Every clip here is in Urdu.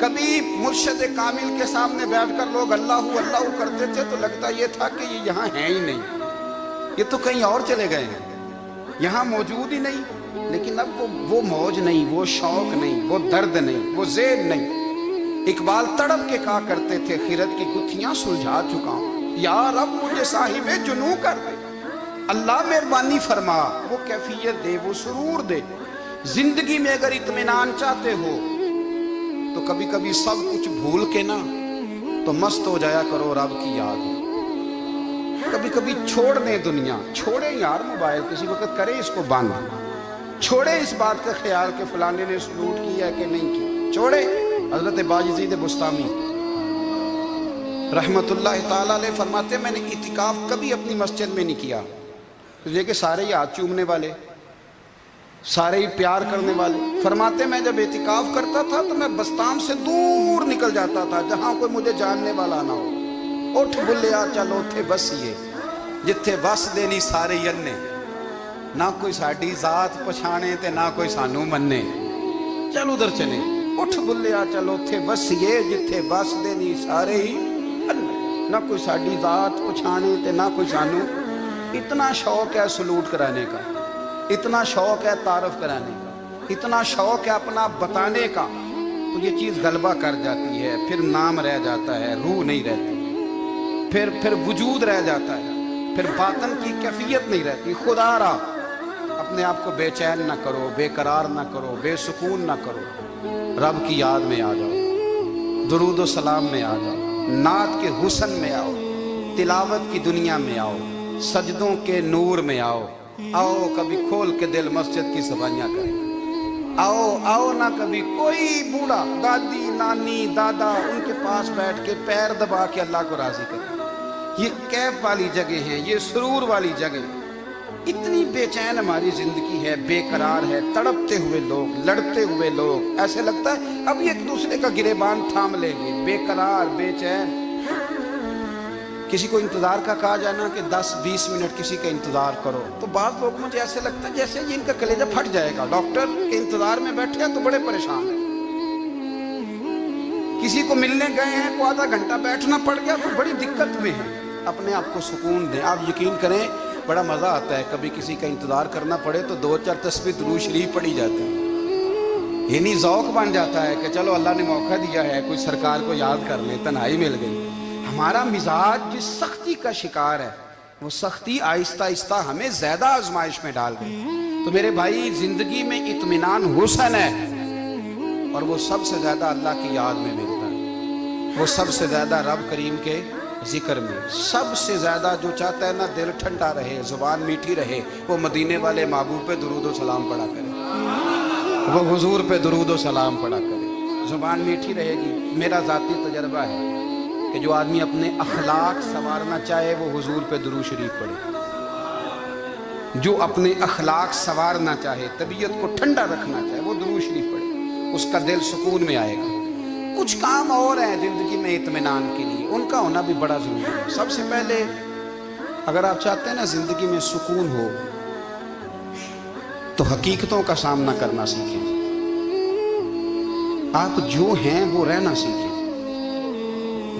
کبھی مرشد کامل کے سامنے بیٹھ کر لوگ اللہ اللہ کرتے تھے تو لگتا یہ تھا کہ یہ یہاں ہیں ہی نہیں، یہ تو کہیں اور چلے گئے ہیں، یہاں موجود ہی نہیں۔ لیکن اب وہ موج نہیں، وہ شوق نہیں، وہ درد نہیں، وہ زید نہیں۔ اقبال تڑپ کے کہا کرتے تھے خیرت کی گتھیاں سلجھا چکا ہوں، یا رب مجھے صاحب جنوں کر دے، اللہ مہربانی فرما، وہ کیفیت دے، وہ سرور دے۔ زندگی میں اگر اطمینان چاہتے ہو تو کبھی کبھی سب کچھ بھول کے نا تو مست ہو جایا کرو رب کی یاد میں۔ کبھی کبھی چھوڑ دیں دنیا، چھوڑیں یار موبائل، کسی وقت کریں اس کو بند، چھوڑیں اس بات کا خیال کہ فلانے نے سلوٹ کیا ہے کہ نہیں کیا، چھوڑیں۔ حضرت باجزید بستامی رحمت اللہ تعالیٰ علیہ فرماتے ہیں میں نے اعتکاف کبھی اپنی مسجد میں نہیں کیا، یہ کہ سارے ہی ہاتھ چومنے والے، سارے ہی پیار کرنے والے۔ فرماتے میں جب اعتکاف کرتا تھا تو میں بستام سے دور نکل جاتا تھا جہاں کوئی مجھے جاننے والا نہ ہو۔ اٹھ بلیا چلو اتھے بسیے جتھے بس دینی سارے ینے، نہ کوئی ساڈی ذات پچھانے تے نہ کوئی سانو مننے، چل ادھر چلے۔ اٹھ بلیا چلو اتھے بسیے جتھے بس دینی سارے ہی ینے، نہ کوئی ساڈی ذات پچھانے تے نہ کوئی سانو۔ اتنا شوق ہے سلوٹ کرانے کا، اتنا شوق ہے تعارف کرانے کا، اتنا شوق ہے اپنا بتانے کا، تو یہ چیز غلبہ کر جاتی ہے، پھر نام رہ جاتا ہے، روح نہیں رہتی، پھر وجود رہ جاتا ہے، پھر باطن کی کیفیت نہیں رہتی۔ خدا را اپنے آپ کو بے چین نہ کرو، بے قرار نہ کرو، بے سکون نہ کرو، رب کی یاد میں آ جاؤ، درود و سلام میں آ جاؤ، نعت کے حسن میں آؤ، تلاوت کی دنیا میں آؤ، سجدوں کے نور میں آؤ۔ آؤ کبھی کھول کے دل مسجد کی صفائیاں کریں، آؤ نہ کبھی کوئی بوڑھا، دادی، نانی، دادا، ان کے پاس بیٹھ کے پیر دبا کے اللہ کو راضی کریں۔ یہ کیف والی جگہ ہیں، یہ سرور والی جگہ۔ اتنی بے چین ہماری زندگی ہے، بے قرار ہے، تڑپتے ہوئے لوگ، لڑتے ہوئے لوگ، ایسے لگتا ہے اب ایک دوسرے کا گریبان تھام لیں گے، بے قرار، بے چین۔ کسی کو انتظار کا کہا جائے نا کہ 10-20 منٹ کسی کا انتظار کرو تو بعض لوگ مجھے ایسے لگتا ہے جیسے یہ ان کا کلیجہ پھٹ جائے گا، ڈاکٹر کے انتظار میں بیٹھے ہیں تو بڑے پریشان ہیں۔ کسی کو ملنے گئے ہیں کو آدھا گھنٹہ بیٹھنا پڑ گیا تو بڑی دقت میں ہے۔ اپنے آپ کو سکون دیں۔ آپ یقین کریں بڑا مزہ آتا ہے، کبھی کسی کا انتظار کرنا پڑے تو 2-4 تسبیح درود شریف پڑھی جاتی ہے، یعنی ذوق بن جاتا ہے کہ چلو اللہ نے موقع دیا ہے، کوئی سرکار کو یاد کر لیں، تنہائی مل گئی۔ ہمارا مزاج جس سختی کا شکار ہے وہ سختی آہستہ آہستہ ہمیں زیادہ آزمائش میں ڈال گئی۔ تو میرے بھائی زندگی میں اطمینان حسن ہے، اور وہ سب سے زیادہ اللہ کی یاد میں ملتا ہے، وہ سب سے زیادہ رب کریم کے ذکر میں۔ سب سے زیادہ جو چاہتا ہے نا دل ٹھنڈا رہے، زبان میٹھی رہے، وہ مدینے والے محبوب پہ درود و سلام پڑھا کرے، وہ حضور پہ درود و سلام پڑھا کرے، زبان میٹھی رہے گی۔ میرا ذاتی تجربہ ہے کہ جو آدمی اپنے اخلاق سنوارنا چاہے وہ حضور پہ درود شریف پڑھے، جو اپنے اخلاق سنوارنا چاہے، طبیعت کو ٹھنڈا رکھنا چاہے، وہ درود شریف پڑھے، اس کا دل سکون میں آئے گا۔ کچھ کام اور ہیں زندگی میں اطمینان کے لیے، ان کا ہونا بھی بڑا ضروری ہے۔ سب سے پہلے اگر آپ چاہتے ہیں نا زندگی میں سکون ہو تو حقیقتوں کا سامنا کرنا سیکھیں، آپ جو ہیں وہ رہنا سیکھیں،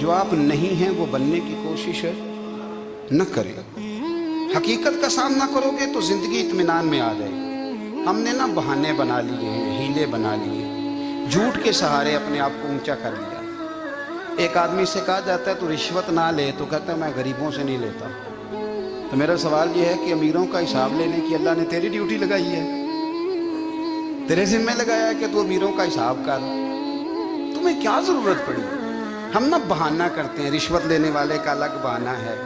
جو آپ نہیں ہیں وہ بننے کی کوشش نہ کریں۔ حقیقت کا سامنا کرو گے تو زندگی اطمینان میں آ جائے گی۔ ہم نے نا بہانے بنا لیے ہیں، ہیلے بنا لیے، جھوٹ کے سہارے اپنے آپ کو اونچا کر لیا۔ ایک آدمی سے کہا جاتا ہے تو رشوت نہ لے، تو کہتا ہے میں غریبوں سے نہیں لیتا۔ تو میرا سوال یہ ہے کہ امیروں کا حساب لینے کی اللہ نے تیری ڈیوٹی لگائی ہے، تیرے ذمہ لگایا ہے کہ تو امیروں کا حساب کر، تمہیں کیا ضرورت پڑی؟ ہم نا بہانہ کرتے ہیں، رشوت لینے والے کا الگ بہانہ ہے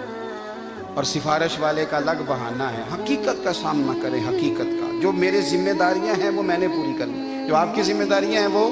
اور سفارش والے کا الگ بہانہ ہے۔ حقیقت کا سامنا کریں، حقیقت کا۔ جو میرے ذمہ داریاں ہیں وہ میں نے پوری کرنی، جو آپ کی ذمہ داریاں ہیں وہ